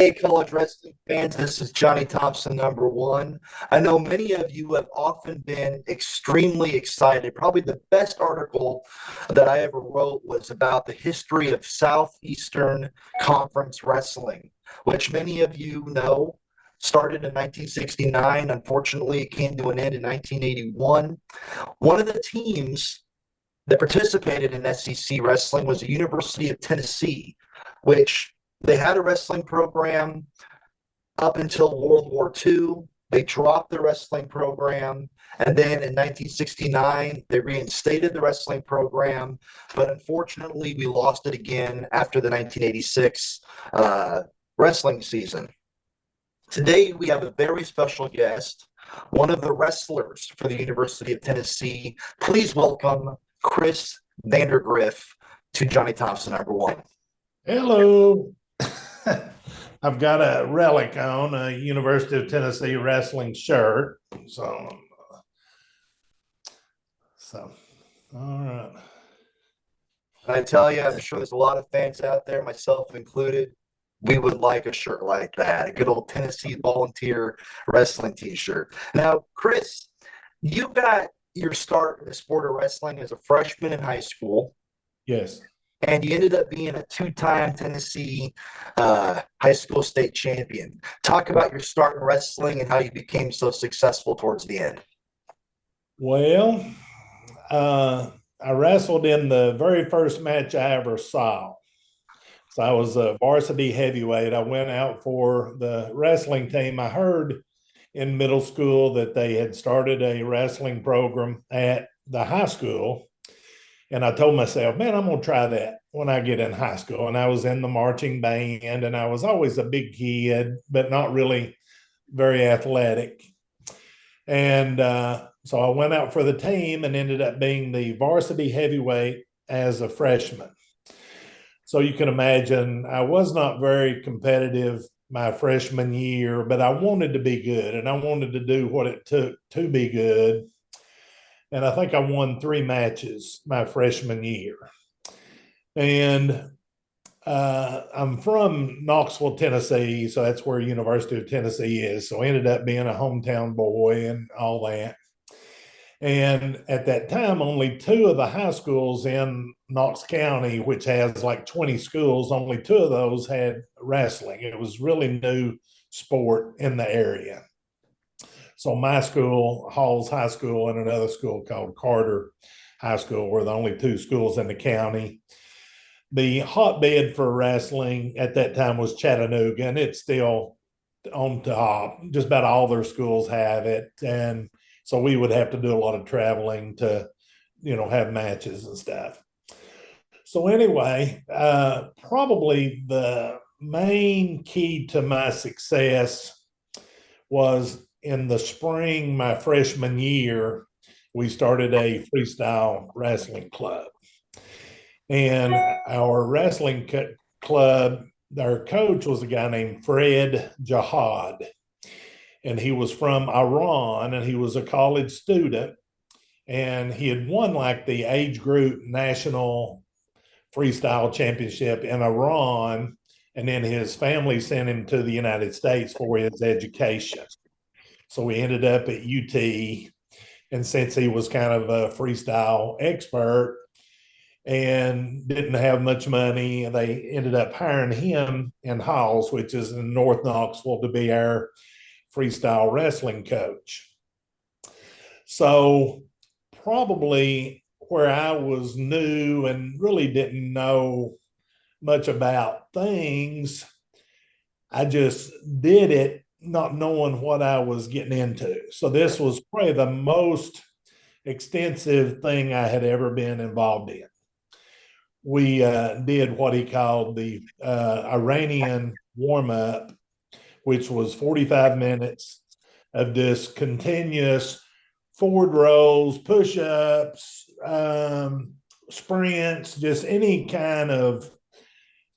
Hey, college wrestling fans, this is Johnny Thompson, number one. I know many of you have often been extremely excited. Probably the best article that I ever wrote was about the history of Southeastern Conference Wrestling, which many of you know started in 1969. Unfortunately, it came to an end in 1981. One of the teams that participated in SEC wrestling was the University of Tennessee, which they had a wrestling program up until World War II. They dropped the wrestling program. And then in 1969, they reinstated the wrestling program. But unfortunately, we lost it again after the 1986 wrestling season. Today, we have a very special guest, one of the wrestlers for the University of Tennessee. Please welcome Chris Vandergriff to Johnny Thompson, number one. Hello. I've got a relic on, a University of Tennessee wrestling shirt. So all right. I tell you, I'm sure there's a lot of fans out there, myself included. We would like a shirt like that, a good old Tennessee Volunteer Wrestling t-shirt. Now, Chris, you got your start in the sport of wrestling as a freshman in high school. Yes. And you ended up being a two-time Tennessee high school state champion. Talk about your start in wrestling and how you became so successful towards the end. Well, I wrestled in the very first match I ever saw. So I was a varsity heavyweight. I went out for the wrestling team. I heard in middle school that they had started a wrestling program at the high school. And I told myself, man, I'm going to try that when I get in high school. And I was in the marching band, and I was always a big kid, but not really very athletic. And so I went out for the team and ended up being the varsity heavyweight as a freshman. So you can imagine I was not very competitive my freshman year, but I wanted to be good, and I wanted to do what it took to be good. And I think I won 3 matches my freshman year. And I'm from Knoxville, Tennessee, so that's where University of Tennessee is. So I ended up being a hometown boy and all that. And at that time, only 2 of the high schools in Knox County, which has like 20 schools, only 2 of those had wrestling. It was really new sport in the area. So my school, Halls High School, and another school called Carter High School were the only 2 schools in the county. The hotbed for wrestling at that time was Chattanooga, and it's still on top. Just about all their schools have it. And so we would have to do a lot of traveling to, have matches and stuff. So anyway, probably the main key to my success was in the spring, my freshman year, we started a freestyle wrestling club. And our wrestling club, our coach was a guy named Fred Jihad. And he was from Iran, and he was a college student. And he had won like the age group national freestyle championship in Iran. And then his family sent him to the United States for his education. So we ended up at UT. And since he was kind of a freestyle expert and didn't have much money, they ended up hiring him in Halls, which is in North Knoxville, to be our freestyle wrestling coach. So probably where I was new and really didn't know much about things, I just did it not knowing what I was getting into. So this was probably the most extensive thing I had ever been involved in. We did what he called the Iranian warm-up, which was 45 minutes of this continuous forward rolls, push-ups, sprints, just any kind of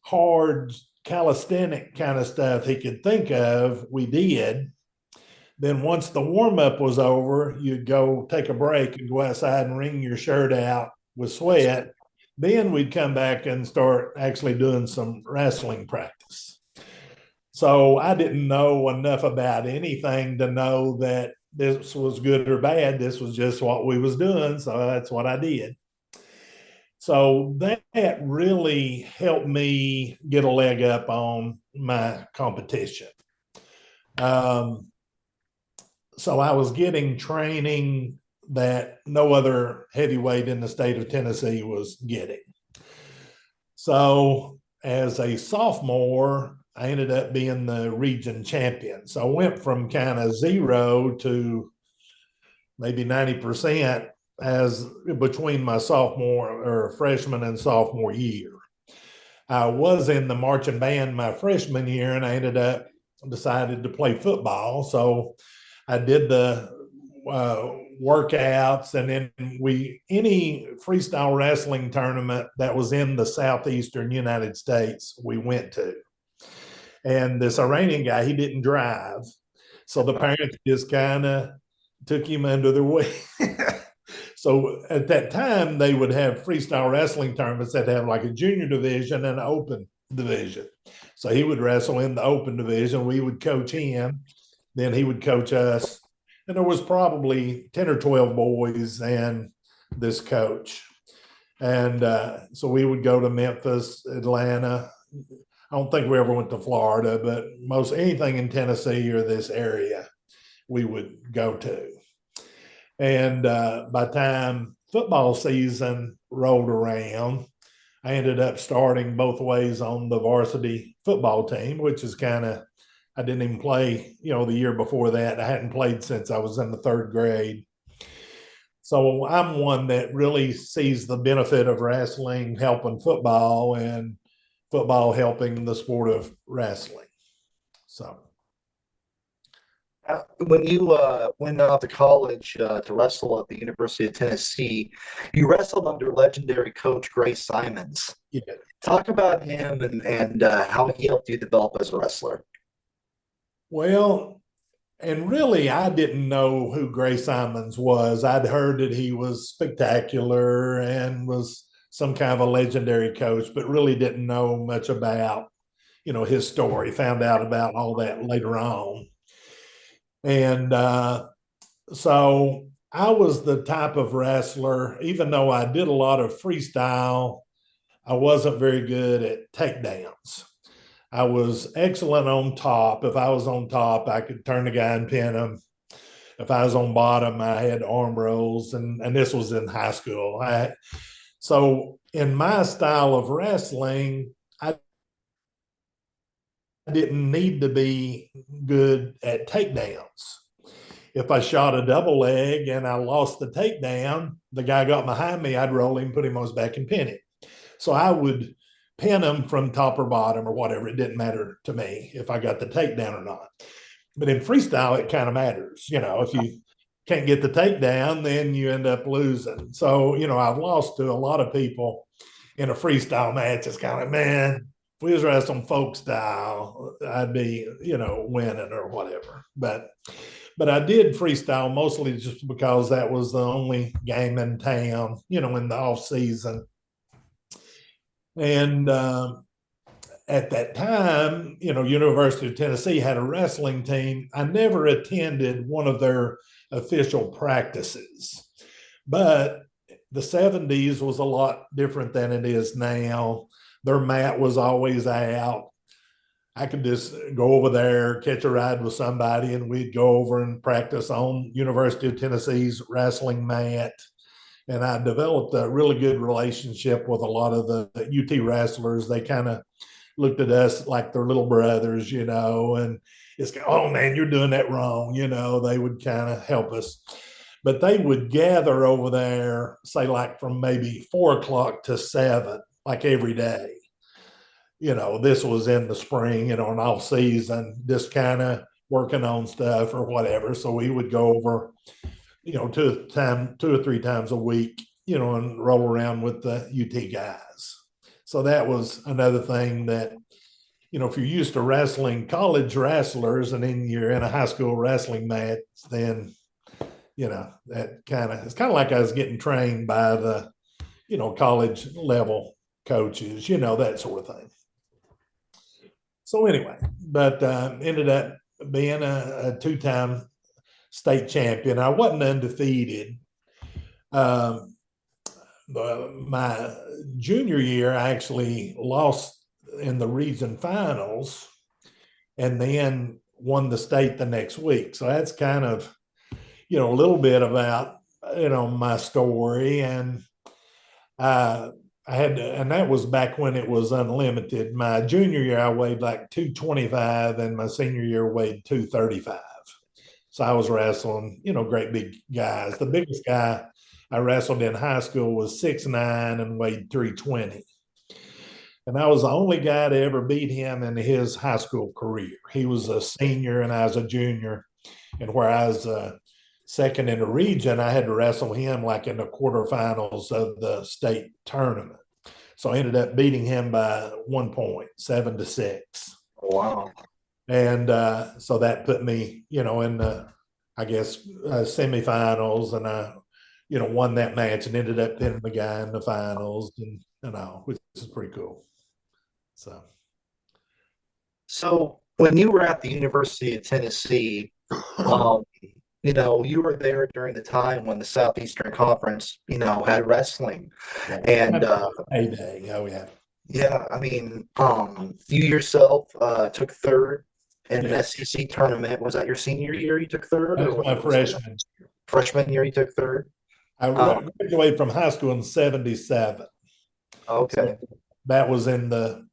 hard calisthenic kind of stuff he could think of, we did. Then once the warm-up was over, you'd go take a break and go outside and wring your shirt out with sweat. Then we'd come back and start actually doing some wrestling practice. So I didn't know enough about anything to know that this was good or bad. This was just what we was doing. So that's what I did. So that really helped me get a leg up on my competition. Um, so I was getting training that no other heavyweight in the state of Tennessee was getting. So as a sophomore, I ended up being the region champion. So I went from kind of zero to maybe 90% as between my sophomore or freshman and sophomore year. I was in the marching band my freshman year, and I ended up decided to play football. So I did the workouts, and then any freestyle wrestling tournament that was in the southeastern United States, we went to. And this Iranian guy, he didn't drive, so the parents just kind of took him under their wing. So at that time, they would have freestyle wrestling tournaments that have like a junior division and an open division. So he would wrestle in the open division. We would coach him. Then he would coach us. And there was probably 10 or 12 boys and this coach. And so we would go to Memphis, Atlanta. I don't think we ever went to Florida, but most anything in Tennessee or this area, we would go to. And by the time football season rolled around, I ended up starting both ways on the varsity football team, which is kind of, I didn't even play, the year before that. I hadn't played since I was in the third grade. So I'm one that really sees the benefit of wrestling helping football and football helping the sport of wrestling. So. When you went off to college to wrestle at the University of Tennessee, you wrestled under legendary coach Gray Simons. Yeah. Talk about him and how he helped you develop as a wrestler. Well, and really, I didn't know who Gray Simons was. I'd heard that he was spectacular and was some kind of a legendary coach, but really didn't know much about, his story. Found out about all that later on. And so I was the type of wrestler, even though I did a lot of freestyle, I wasn't very good at takedowns. I was excellent on top. If I was on top, I could turn the guy and pin him. If I was on bottom, I had arm rolls, and this was in high school. So in my style of wrestling, I didn't need to be good at takedowns. If I shot a double leg and I lost the takedown, the guy got behind me, I'd roll him, put him on his back, and pin him. So I would pin him from top or bottom or whatever. It didn't matter to me if I got the takedown or not. But in freestyle, it kind of matters. If you can't get the takedown, then you end up losing. So, I've lost to a lot of people in a freestyle match. It's kind of, man, if we was wrestling folk style, I'd be, winning or whatever. But I did freestyle mostly just because that was the only game in town, in the off season. And at that time, University of Tennessee had a wrestling team. I never attended one of their official practices, but the 70s was a lot different than it is now. Their mat was always out. I could just go over there, catch a ride with somebody, and we'd go over and practice on University of Tennessee's wrestling mat. And I developed a really good relationship with a lot of the UT wrestlers. They kind of looked at us like their little brothers, and it's, oh man, you're doing that wrong. They would kind of help us. But they would gather over there, say like from maybe 4 o'clock to 7, like every day. This was in the spring, an off season, just kind of working on stuff or whatever. So we would go over, two or three times a week, and roll around with the UT guys. So that was another thing that, if you're used to wrestling college wrestlers and then you're in a high school wrestling match, then, that it's kind of like I was getting trained by the, college level coaches, that sort of thing. So anyway, but ended up being a two-time state champion. I wasn't undefeated. Um, my junior year, I actually lost in the region finals and then won the state the next week. So that's kind of, a little bit about, my story. And I had to, and that was back when it was unlimited. My junior year, I weighed like 225, and my senior year weighed 235. So I was wrestling, great big guys. The biggest guy I wrestled in high school was 6'9" and weighed 320. And I was the only guy to ever beat him in his high school career. He was a senior and I was a junior. And where I was second in the region, I had to wrestle him like in the quarterfinals of the state tournament. So I ended up beating him by 1 point, 7-6. Wow. And so that put me, in the, I guess, semifinals, and I, won that match and ended up pinning the guy in the finals, and which is pretty cool. So when you were at the University of Tennessee, um, you were there during the time when the Southeastern Conference, had wrestling. Yeah. And heyday. Oh yeah. yeah, I mean, you yourself took third in an SEC tournament. Was that your senior year you took third, That or was my freshman. Freshman year you took third? I graduated from high school in 77. Okay. So that was in the,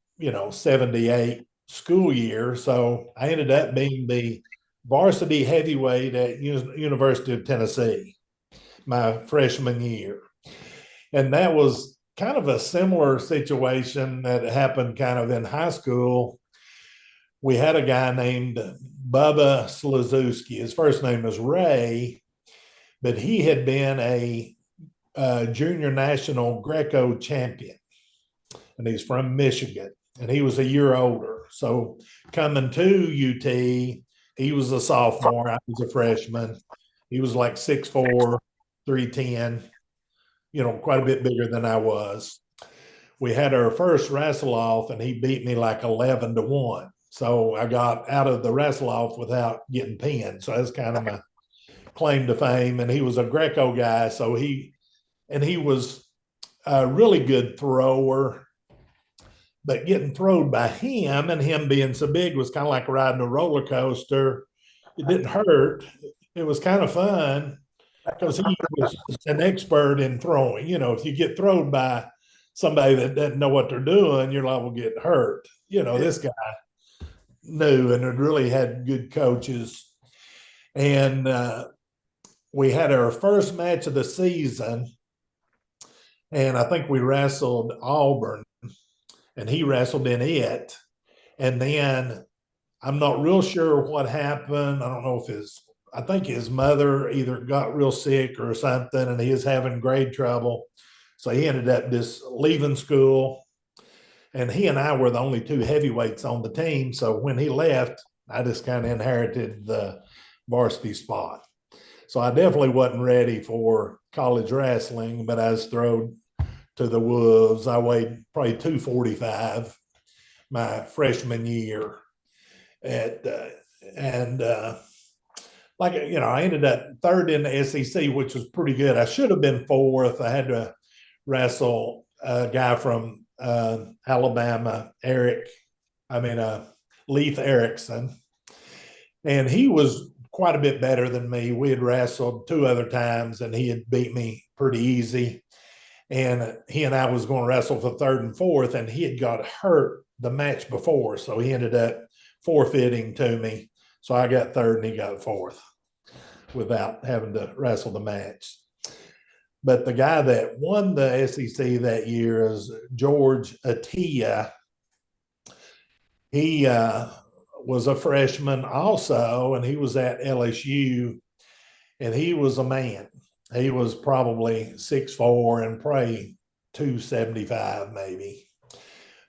78 school year. So I ended up being the varsity heavyweight at University of Tennessee my freshman year. And that was kind of a similar situation that happened kind of in high school. We had a guy named Bubba Slazewski. His first name is Ray, but he had been a junior national Greco champion, and he's from Michigan, and he was a year older. So coming to UT, he was a sophomore. I was a freshman. He was like 6'4", 310, quite a bit bigger than I was. We had our first wrestle off, and he beat me like 11-1. So I got out of the wrestle off without getting pinned. So that's kind of my claim to fame. And he was a Greco guy. So he was a really good thrower, but getting thrown by him and him being so big was kind of like riding a roller coaster. It didn't hurt. It was kind of fun because he was an expert in throwing. If you get thrown by somebody that doesn't know what they're doing, you're liable to get hurt. This guy knew and had really had good coaches. And we had our first match of the season, and I think we wrestled Auburn, and he wrestled in it. And then I'm not real sure what happened. I don't know if I think his mother either got real sick or something, and he was having grade trouble. So he ended up just leaving school. And he and I were the only two heavyweights on the team. So when he left, I just kind of inherited the varsity spot. So I definitely wasn't ready for college wrestling, but I was thrown to the wolves. I weighed probably 245 my freshman year I ended up third in the SEC, which was pretty good. I should have been fourth. I had to wrestle a guy from Alabama, Leif Erickson. And he was quite a bit better than me. We had wrestled 2 other times, and he had beat me pretty easy. And he and I was going to wrestle for third and fourth, and he had got hurt the match before. So he ended up forfeiting to me. So I got third and he got fourth without having to wrestle the match. But the guy that won the SEC that year is George Atia. He was a freshman also, and he was at LSU, and he was a man. He was probably 6'4" and probably 275 maybe.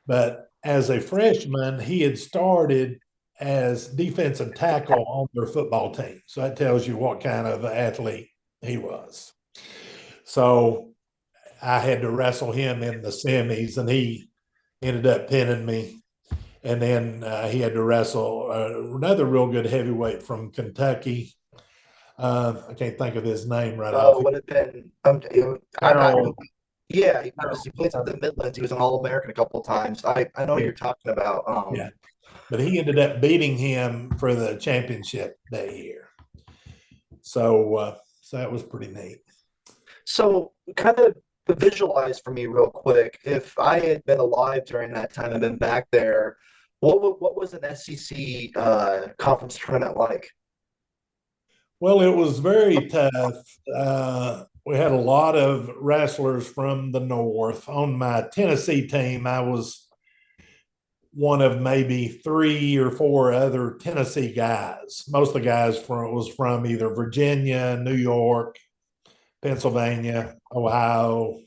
But as a freshman, he had started as defensive tackle on their football team. So that tells you what kind of athlete he was. So I had to wrestle him in the semis, and he ended up pinning me. And then he had to wrestle another real good heavyweight from Kentucky. I can't think of his name right off. Would have been, I'm not, Harold. yeah, he played for the Midlands. He was an All-American a couple of times. I know what Yeah, you're talking about. yeah. But he ended up beating him for the championship that year. So that was pretty neat. So kind of visualize for me real quick, if I had been alive during that time and been back there, what was an SEC conference tournament like? Well, it was very tough. We had a lot of wrestlers from the North. On my Tennessee team, I was one of maybe 3 or 4 other Tennessee guys. Most of the guys was from either Virginia, New York, Pennsylvania, Ohio.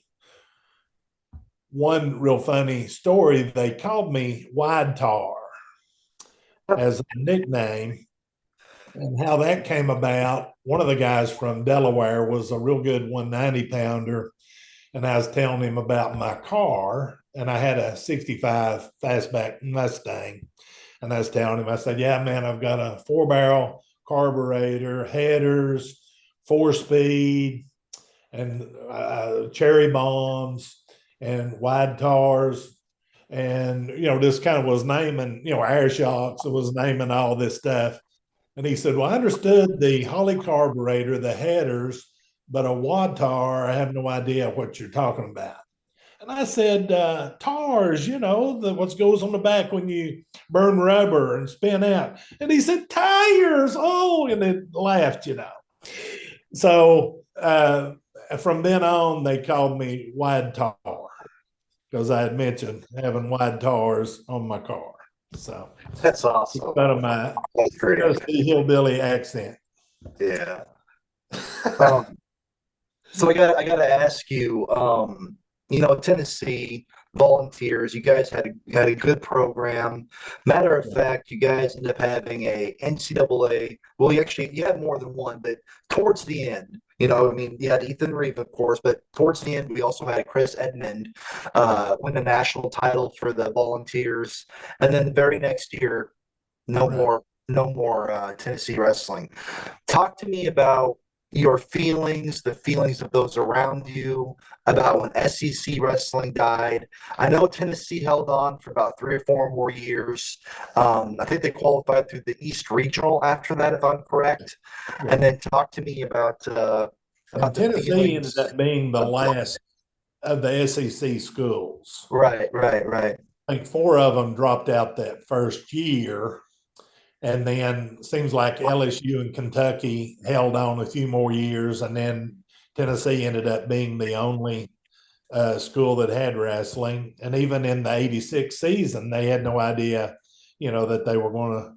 One real funny story, they called me Wide Tar as a nickname. And how that came about, one of the guys from Delaware was a real good 190 pounder. And I was telling him about my car, and I had a 65 fastback Mustang. And I was telling him, I said, yeah, man, I've got a 4-barrel carburetor, headers, 4-speed, and cherry bombs and wide tars. And, this kind of was naming, air shocks. It was naming all this stuff. And he said, well, I understood the Holly carburetor, the headers, but a wad tar, I have no idea what you're talking about. And I said, tars, what goes on the back when you burn rubber and spin out. And he said, tires. Oh, and it laughed. So from then on, they called me Wide Tar because I had mentioned having wide tars on my car. So That's awesome. out of my Tennessee hillbilly accent. Yeah. Um, so I got to ask you, Tennessee Volunteers, you guys had a good program. Matter of fact, you guys ended up having a NCAA. Well, you had more than one, but towards the end, I mean, you had Ethan Reeve, of course, but towards the end, we also had Chris Edmond win a national title for the Volunteers, and then the very next year, no Right. more, no more Tennessee wrestling. Talk to me about your feelings, the feelings of those around you, about when SEC wrestling died. I know Tennessee held on for about 3 or 4 more years. I think they qualified through the East Regional after that, if I'm correct. Yeah. And then talk to me And about the Tennessee ended feelings. up being the last of the SEC schools. Right, right, right. I think 4 of them dropped out that first year. And then seems like LSU and Kentucky held on a few more years. And then Tennessee ended up being the only school that had wrestling. And even in the 86 season, they had no idea, that they were going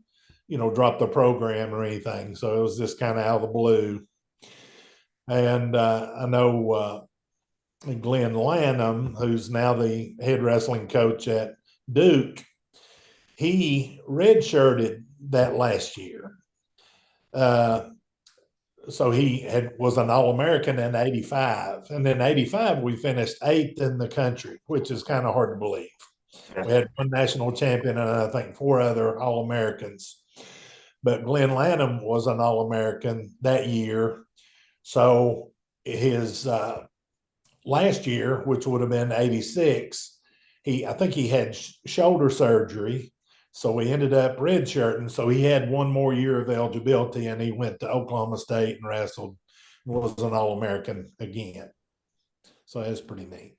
to, drop the program or anything. So it was just kind of out of the blue. And I know Glenn Lanham, who's now the head wrestling coach at Duke, he redshirted that last year. So he was an All-American in 85. And in 85, we finished 8th in the country, which is kind of hard to believe. We had one national champion and I think 4 other All-Americans. But Glenn Lanham was an All-American that year. So his last year, which would have been 86, I think he had shoulder surgery. So he ended up redshirting. So he had one more year of eligibility and he went to Oklahoma State and wrestled, was an All-American again. So that's pretty neat.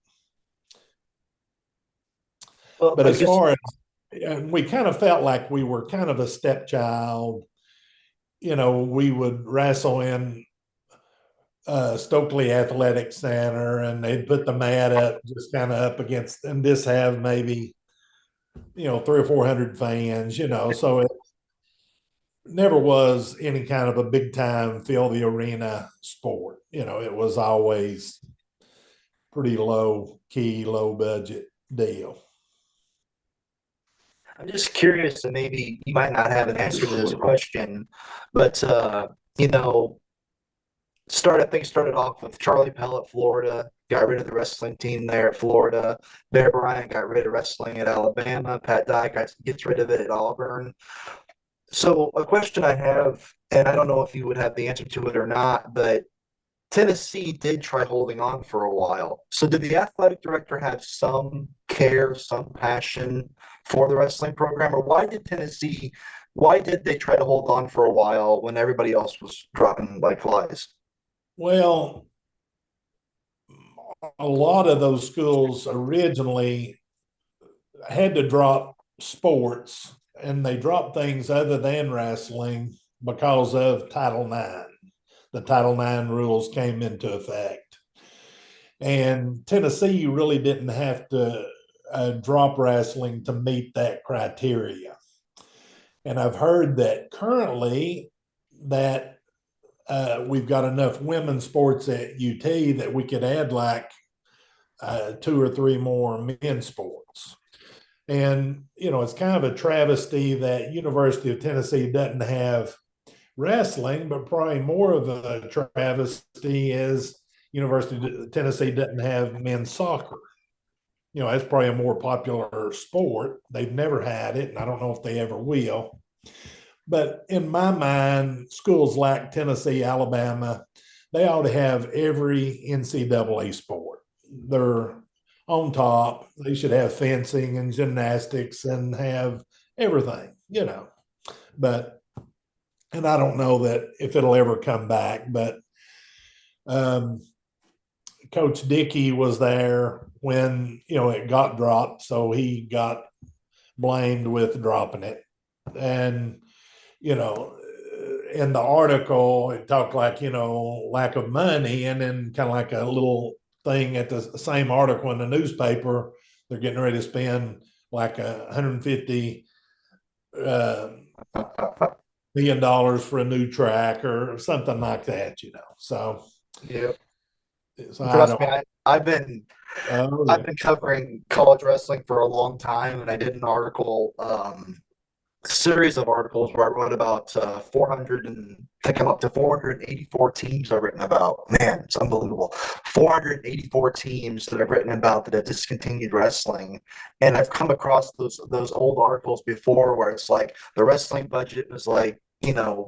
Well, But as far as we kind of felt like we were kind of a stepchild, we would wrestle in Stokely Athletic Center and they'd put the mat up just kind of up against, and this have maybe 300 or 400 fans, so it never was any kind of a big time fill the arena sport. It was always pretty low key, low budget deal. I'm just curious, and maybe you might not have an answer to this question, but started off with Charlie Pell at Florida, got rid of the wrestling team there at Florida. Bear Bryant got rid of wrestling at Alabama. Pat Dye gets rid of it at Auburn. So a question I have, and I don't know if you would have the answer to it or not, but Tennessee did try holding on for a while. So did the athletic director have some care, some passion for the wrestling program, or why did they try to hold on for a while when everybody else was dropping like flies? Well, a lot of those schools originally had to drop sports, and they dropped things other than wrestling because of Title IX. The Title IX rules came into effect. And Tennessee really didn't have to drop wrestling to meet that criteria. And I've heard that currently that we've got enough women's sports at UT that we could add like two or three more men's sports. And, it's kind of a travesty that University of Tennessee doesn't have wrestling, but probably more of a travesty is University of Tennessee doesn't have men's soccer. That's probably a more popular sport. They've never had it, and I don't know if they ever will. But in my mind, schools like Tennessee, Alabama, they ought to have every NCAA sport. They're on top. They should have fencing and gymnastics and have everything. But, and I don't know that if it'll ever come back, but Coach Dickey was there when, it got dropped. So he got blamed with dropping it. And, in the article, it talked like, lack of money, and then kind of like a little thing at the same article in the newspaper, they're getting ready to spend like $150 million for a new track or something like that, So, Yeah. so Trust me, I've been covering college wrestling for a long time, and I did an article, series of articles where I wrote about 400 and I think I'm up to 484 teams I've written about. Man, it's unbelievable. 484 teams that I've written about that have discontinued wrestling, and I've come across those old articles before where it's like the wrestling budget was like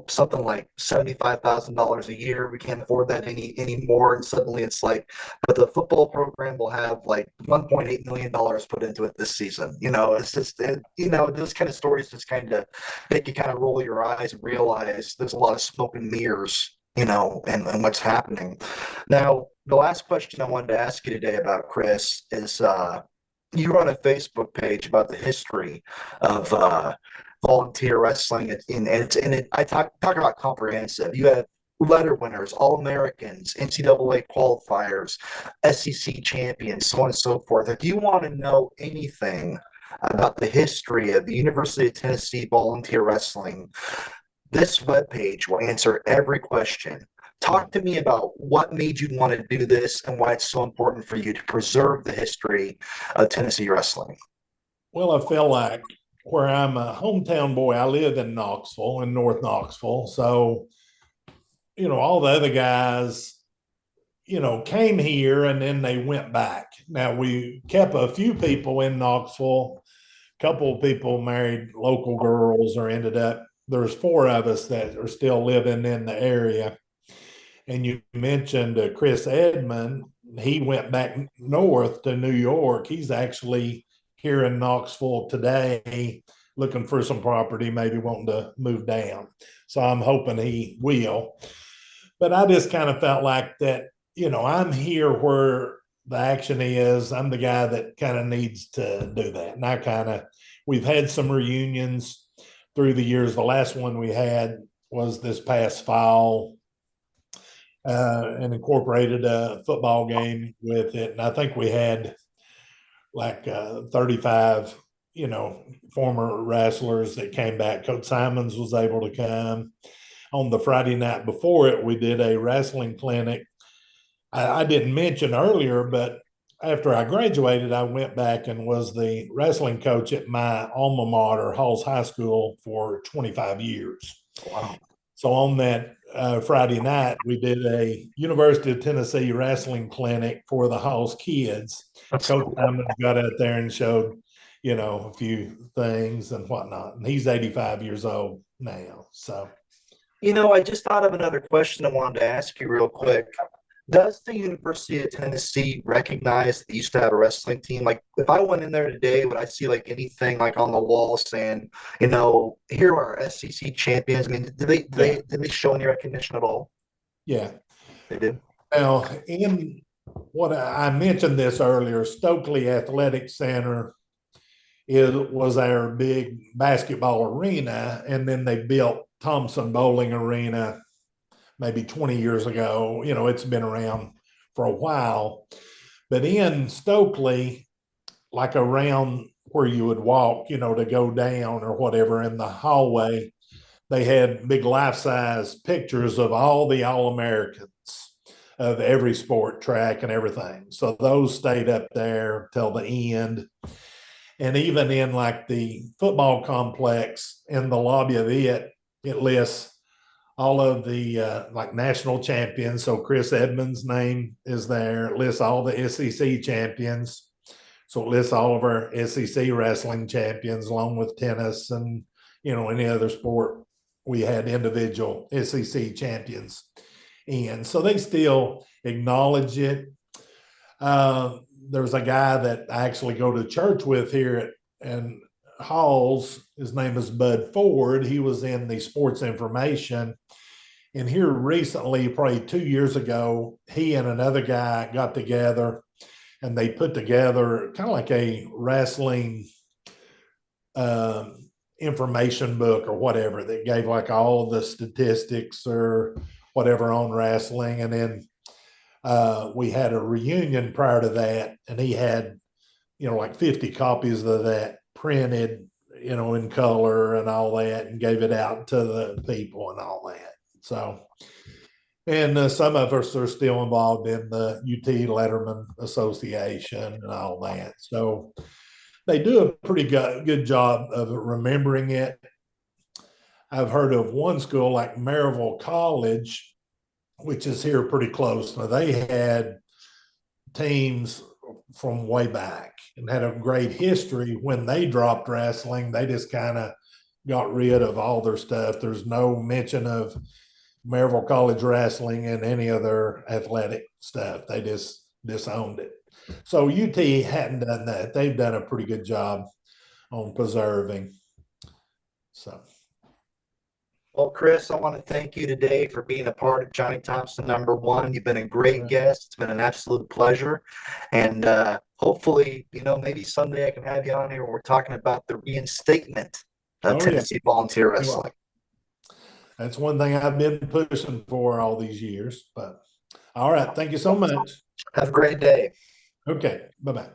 something like $75,000 a year. We can't afford that anymore. And suddenly it's like, but the football program will have like $1.8 million put into it this season. It's just, those kind of stories just kind of make you kind of roll your eyes and realize there's a lot of smoke and mirrors, and what's happening. Now, the last question I wanted to ask you today about Chris is, you run a Facebook page about the history of volunteer wrestling, I talk about comprehensive. You have letter winners, All Americans, NCAA qualifiers, SEC champions, so on and so forth. If you want to know anything about the history of the University of Tennessee volunteer wrestling, this webpage will answer every question. Talk to me about what made you want to do this and why it's so important for you to preserve the history of Tennessee wrestling. Well, I feel like where I'm a hometown boy, I live in Knoxville, in North Knoxville. So, all the other guys, came here and then they went back. Now, we kept a few people in Knoxville. A couple of people married local girls or ended up, there's four of us that are still living in the area. And you mentioned Chris Edmond. He went back north to New York. He's actually here in Knoxville today looking for some property, maybe wanting to move down. So I'm hoping he will. But I just kind of felt like that, I'm here where the action is. I'm the guy that kind of needs to do that. And we've had some reunions through the years. The last one we had was this past fall, and incorporated a football game with it. And I think we had like 35, former wrestlers that came back. Coach Simons was able to come. On the Friday night before it, we did a wrestling clinic. I didn't mention earlier, but after I graduated, I went back and was the wrestling coach at my alma mater, Halls High School, for 25 years. Wow. So on that Friday night, we did a University of Tennessee wrestling clinic for the Hall's kids. That's Coach cool. Simon got out there and showed, a few things and whatnot. And he's 85 years old now. So, I just thought of another question I wanted to ask you real quick. Does the University of Tennessee recognize that they used to have a wrestling team? Like, if I went in there today, would I see like anything like on the wall saying, here are our SEC champions? I mean, did they show any recognition at all? yeah. They did. Now, in what I mentioned this earlier, Stokely Athletic Center was our big basketball arena, and then they built Thompson Bowling Arena maybe 20 years ago. It's been around for a while. But in Stokely, like around where you would walk, to go down or whatever in the hallway, they had big life-size pictures of all the All-Americans of every sport, track and everything. So those stayed up there till the end. And even in like the football complex in the lobby of it lists all of the like national champions. So Chris Edmonds' name is there. It lists all the SEC champions. So it lists all of our SEC wrestling champions along with tennis and, any other sport. We had individual SEC champions. And so they still acknowledge it. There's a guy that I actually go to church with here at Halls. His name is Bud Ford. He was in the sports information. And here recently, probably 2 years ago, he and another guy got together and they put together kind of like a wrestling information book or whatever that gave like all the statistics or whatever on wrestling. And then we had a reunion prior to that, and he had, like 50 copies of that printed, in color and all that, and gave it out to the people and all that. So, and some of us are still involved in the UT Letterman Association and all that. So they do a pretty good job of remembering it. I've heard of one school like Maryville College, which is here pretty close. Now they had teams from way back and had a great history. When they dropped wrestling, they just kind of got rid of all their stuff. There's no mention of Maryville College wrestling and any other athletic stuff. They just disowned it. So UT hadn't done that. They've done a pretty good job on preserving. So. Well, Chris, I want to thank you today for being a part of Johnny Thompson #1. You've been a great guest. It's been an absolute pleasure. And hopefully, maybe someday I can have you on here when we're talking about the reinstatement of Tennessee volunteer wrestling. That's one thing I've been pushing for all these years. But all right. Thank you so much. Have a great day. Okay. Bye-bye.